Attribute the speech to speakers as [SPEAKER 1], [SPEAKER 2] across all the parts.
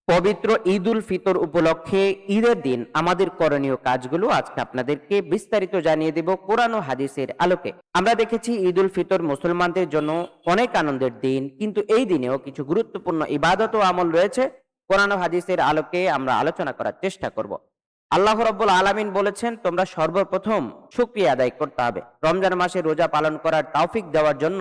[SPEAKER 1] পবিত্র ঈদ উল ফিতর উপলক্ষে ঈদের দিন আমাদের করণীয় কাজগুলো আজকে আপনাদেরকে বিস্তারিত জানিয়ে দেব কোরআন ও হাদিসের আলোকে। আমরা দেখেছি ঈদ উল ফিতর মুসলমানদের জন্য অনেক আনন্দের দিন, কিন্তু এই দিনেও কিছু গুরুত্বপূর্ণ ইবাদত ও আমল রয়েছে। কোরআন ও হাদিসের আলোকে আমরা আলোচনা করার চেষ্টা করব। আল্লাহ রাব্বুল আলামিন বলেছেন, তোমরা সর্বপ্রথম শুকরিয়া আদায় করতে হবে। রমজান মাসে রোজা পালন করার তৌফিক দেওয়ার জন্য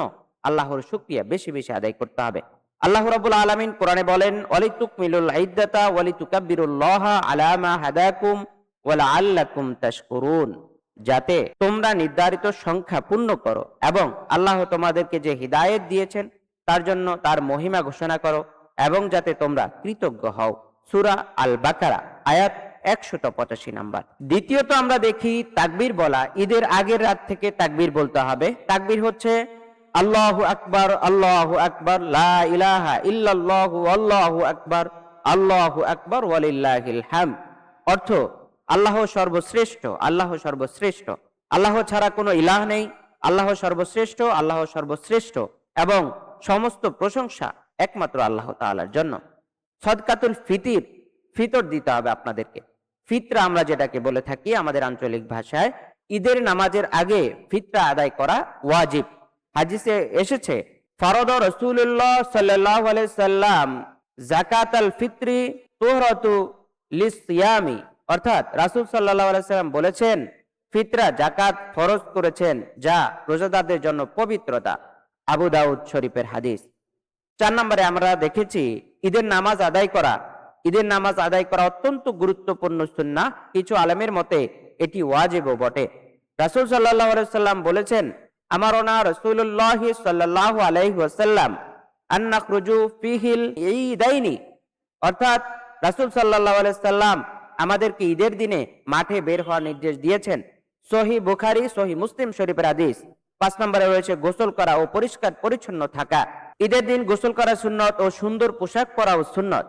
[SPEAKER 1] আল্লাহর শুকরিয়া বেশি বেশি আদায় করতে হবে। আল্লাহ রাব্বুল আলামিন কোরআনে বলেন, ওয়ালিতুকমিলুল ইদ্দাতা ওয়ালিতুকাব্বিরুল্লাহা আলা মা হাদাকুম ওয়া লাআল্লাকুম তাশকুরুন, যাতে তোমরা নির্ধারিত সংখ্যা পূর্ণ করো এবং আল্লাহ তোমাদেরকে যে হিদায়াত দিয়েছেন তার জন্য তার মহিমা ঘোষণা করো, এবং যাতে তোমরা কৃতজ্ঞ হও। সূরা আল বাকারা আয়াত 185 নাম্বার। দ্বিতীয়ত আমরা দেখি তাকবীর বলা। ঈদের আগের রাত থেকে তাকবীর বলতে হবে। তাকবীর হচ্ছে আল্লাহু আকবার, আল্লাহু আকবার, লা ইলাহা ইল্লাল্লাহু, আল্লাহু আকবার, আল্লাহু আকবার ওয়ালিল্লাহিল হামদ। অর্থ, আল্লাহ সর্বশ্রেষ্ঠ, আল্লাহ সর্বশ্রেষ্ঠ, আল্লাহ ছাড়া কোনো ইলাহ নেই, আল্লাহ সর্বশ্রেষ্ঠ, আল্লাহ সর্বশ্রেষ্ঠ, এবং সমস্ত প্রশংসা একমাত্র আল্লাহ তাআলার জন্য। সদকাতুল ফিতর দিতে হবে আপনাদেরকে। ফিতরা আমরা যেটাকে বলে থাকি আমাদের আঞ্চলিক ভাষায়, ঈদের নামাজের আগে ফিতরা আদায় করা ওয়াজিব। হাদিসে এসেছে, ফরদ রাসূলুল্লাহ সাল্লাল্লাহু আলাইহি সাল্লাম যাকাতাল ফিত্রি তুহরাতু লিসিয়ামি, অর্থাৎ রাসূল সাল্লাল্লাহু আলাইহি সাল্লাম বলেছেন, ফিতরা জাকাত ফরজ করেছেন যা রোজাদারদের জন্য পবিত্রতা। আবু দাউদ শরীফের হাদিস। 4 নম্বরে আমরা দেখেছি ঈদের নামাজ আদায় করা। ঈদের নামাজ আদায় করা অত্যন্ত গুরুত্বপূর্ণ সুন্নাহ। কিছু আলেমের মতে এটি ওয়াজিবও বটে। রাসূল সাল্লাল্লাহু আলাইহি সাল্লাম বলেছেন, আমারনা রাসূলুল্লাহ সাল্লাল্লাহু আলাইহি ওয়াসাল্লাম আন নাখরুজু ফিহিল ঈদাইনি, অর্থাৎ রাসূল সাল্লাল্লাহু আলাইহি সাল্লাম আমাদেরকে ঈদের দিনে মাঠে বের হওয়ার নির্দেশ দিয়েছেন। সহিহ বুখারী, সহিহ মুসলিম শরীফের হাদিস। 5 নম্বরে রয়েছে গোসল করা ও পরিষ্কার পরিচ্ছন্ন থাকা। ঈদের দিন গোসল করা সুন্নত ও সুন্দর পোশাক পরাও সুন্নত।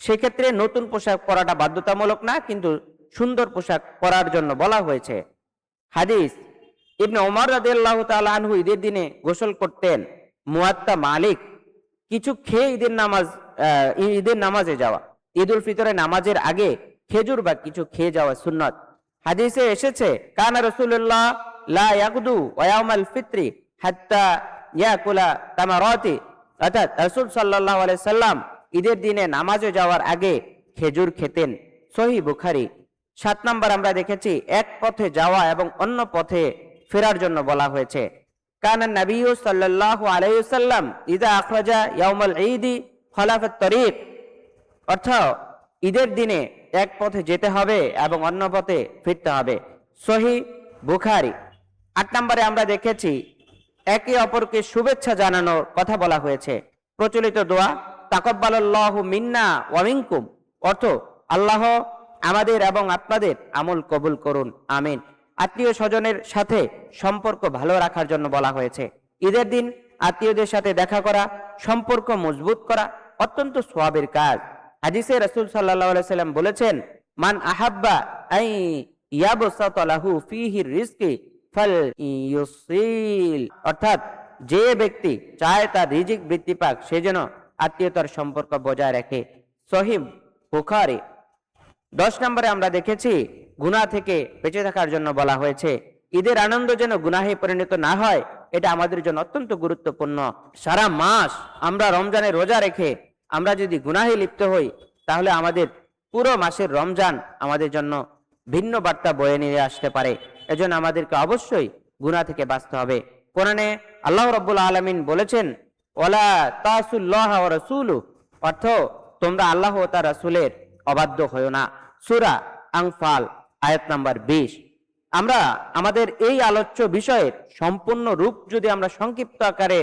[SPEAKER 1] সেক্ষেত্রে নতুন পোশাক পরাটা বাধ্যতামূলক না, কিন্তু সুন্দর পোশাক পরার জন্য বলা হয়েছে। হাদিস, ইবনে ওমর রাদিয়াল্লাহু তাআলা আনহু ঈদের দিনে গোসল করতেন। মুয়াত্তা মালিক। কিছু খেয়ে ঈদের নামাজে যাওয়া। ঈদ উল ফিতরের নামাজের আগে খেজুর বা কিছু খেয়ে যাওয়া সুন্নত। হাদিসে এসেছে, কানা রাসূলুল্লাহ লা ইয়াকুদু ওয়ায়াউমাল ফিত্রি হাত্তা ইয়াকুলা তামারাতি, অর্থাৎ রাসূল সাল্লাল্লাহু আলাইহি সাল্লাম ঈদের দিনে নামাজে যাওয়ার আগে খেজুর খেতেন। সহিহ বুখারী। 7 নম্বর আমরা দেখেছি এক পথে যাওয়া এবং অন্য পথে ফেরার জন্য বলা হয়েছে। কানা নবী সাল্লাল্লাহু আলাইহি ওয়াসাল্লাম ইযা আখরাজা ইয়াউমাল ঈদি খলাফাত তরিক, অর্থাৎ ঈদের দিনে এক পথে যেতে হবে এবং অন্য পথে ফিরতে হবে। সহিহ বুখারী। 8 নম্বরে আমরা দেখেছি একে অপরকে শুভেচ্ছা জানানোর কথা বলা হয়েছে। প্রচলিত দোয়া তাকাব্বালাল্লাহু মিন্না ওয়া মিনকুম, অর্থ আল্লাহ আমাদের এবং আপনাদের আমল কবুল করুন, আমিন। আত্মীয় স্বজনের সাথে সম্পর্ক ভালো রাখার জন্য বলা হয়েছে। ঈদের দিন আত্মীয়দের সাথে দেখা করা, সম্পর্ক মজবুত করা অত্যন্ত সওয়াবের কাজ। হাদিসে রাসূল সাল্লাল্লাহু আলাইহি সাল্লাম বলেছেন, মান আহাব্বা আই ইয়াবসাতা লাহু ফিহি রিজকি ফালইউসিল, অর্থাৎ যে ব্যক্তি চায় তার রিজিক বৃদ্ধি পাক সে যেন আত্মীয়তার সম্পর্ক বজায় রাখে। সহিহ বুখারী। 10 নম্বরে আমরা দেখেছি গুনাহ থেকে বেঁচে থাকার জন্য বলা হয়েছে। ঈদের আনন্দ যেন গুনাহে পরিণত না হয়, এটা আমাদের জন্য অত্যন্ত গুরুত্বপূর্ণ। সারা মাস আমরা রমজানে রোজা রেখে আমরা যদি গুনাহে লিপ্ত হই, তাহলে আমাদের পুরো মাসের রমজান আমাদের জন্য ভিন্ন বার্তা বয়ে নিয়ে আসতে পারে। এজন্য আমাদেরকে অবশ্যই গুনাহ থেকে বাঁচতে হবে। কোরআনে আল্লাহ রাব্বুল আলামিন বলেছেন, ওয়ালা তাসুল্লাহ ওয়া রাসূলু, অর্থ তোমরা আল্লাহ ও তার রাসূলের অবাধ্য হয়ো না। সূরা আনফাল আয়াত নাম্বার 20। আমরা আমাদের এই আলোচ্য বিষয়ের সম্পূর্ণ রূপ যদি আমরা সংক্ষিপ্ত আকারে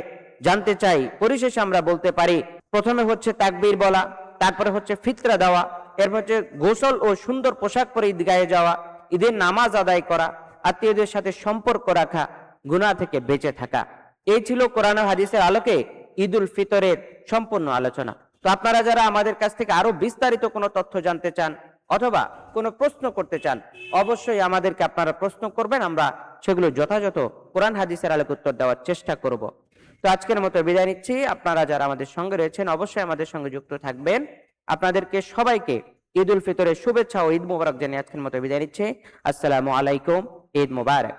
[SPEAKER 1] জানতে চাই, পরিশেষে আমরা বলতে পারি, প্রথমে হচ্ছে তাকবীর বলা, তারপরে হচ্ছে ফিতরা দেওয়া, এরপর হচ্ছে গোসল ও সুন্দর পোশাক পরে ঈদগাহে যাওয়া, ঈদের নামাজ আদায় করা, আত্মীয়দের সাথে সম্পর্ক রাখা, গুনাহ থেকে বেঁচে থাকা। এই ছিল কোরআন ও হাদিসের আলোকে ঈদ উল ফিতরের সম্পূর্ণ আলোচনা। তো আপনারা যারা আমাদের কাছ থেকে আরো বিস্তারিত কোনো তথ্য জানতে চান অথবা কোনো প্রশ্ন করতে চান, অবশ্যই আমাদেরকে আপনারা প্রশ্ন করবেন, আমরা সেগুলো যথাযথ কোরআন হাদিসের আলোকে উত্তর দেওয়ার চেষ্টা করব। তো আজকের মতো বিদায় নিচ্ছি। আপনারা যারা আমাদের সঙ্গে রয়েছেন অবশ্যই আমাদের সঙ্গে যুক্ত থাকবেন। আপনাদেরকে সবাইকে ঈদ উল ফিতরের শুভেচ্ছা ও ঈদ মোবারক জানিয়ে আজকের মতো বিদায় নিচ্ছে। আসসালামু আলাইকুম, ঈদ মোবারক।